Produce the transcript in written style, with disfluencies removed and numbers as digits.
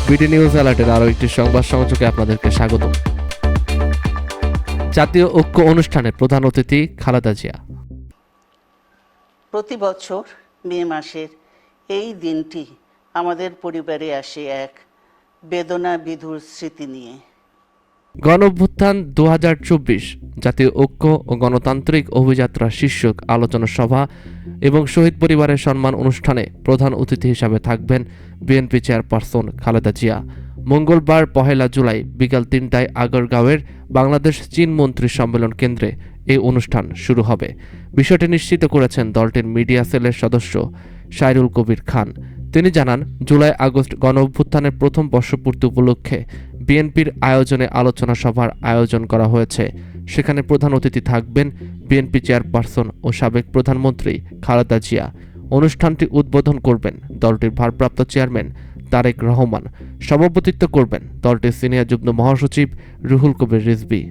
BD news অ্যালার্টের আরও একটি সংবাদ সংযোগে আপনাদেরকে স্বাগত। জাতীয় ঐক্য অনুষ্ঠানের প্রধান অতিথি খালেদা জিয়া। প্রতি বছর মে মাসের এই দিনটি আমাদের পরিবারে আসে এক বেদনা বিধুর স্মৃতি নিয়ে। গণঅভ্যুত্থান ২০২৪ জাতীয় ঐক্য ও গণতান্ত্রিক অভিযাত্রা শীর্ষক আলোচনা সভা এবং শহীদ পরিবারের সম্মান অনুষ্ঠানে প্রধান অতিথি হিসাবে থাকবেন বিএনপি চেয়ারপারসন খালেদা জিয়া। মঙ্গলবার ১ জুলাই বিকাল ৩টায় আগারগাঁওয়ের বাংলাদেশ চীন মন্ত্রী সম্মেলন কেন্দ্রে এই অনুষ্ঠান শুরু হবে। বিষয়টি নিশ্চিত করেছেন দলটির মিডিয়া সেলের সদস্য সাইরুল কবির খান। তিনি জানান, জুলাই আগস্ট গণঅভ্যুত্থানের প্রথম বর্ষপূর্তি উপলক্ষে বিএনপির আয়োজনে আলোচনা সভার আয়োজন করা হয়েছে। সেখানে প্রধান অতিথি থাকবেন বিএনপি চেয়ারপারসন ও সাবেক প্রধানমন্ত্রী খালেদা জিয়া। অনুষ্ঠানটি উদ্বোধন করবেন দলটির ভারপ্রাপ্ত চেয়ারম্যান তারেক রহমান। সভাপতিত্ব করবেন দলটির সিনিয়র যুগ্ম মহাসচিব রুহুল কবির রিজভী।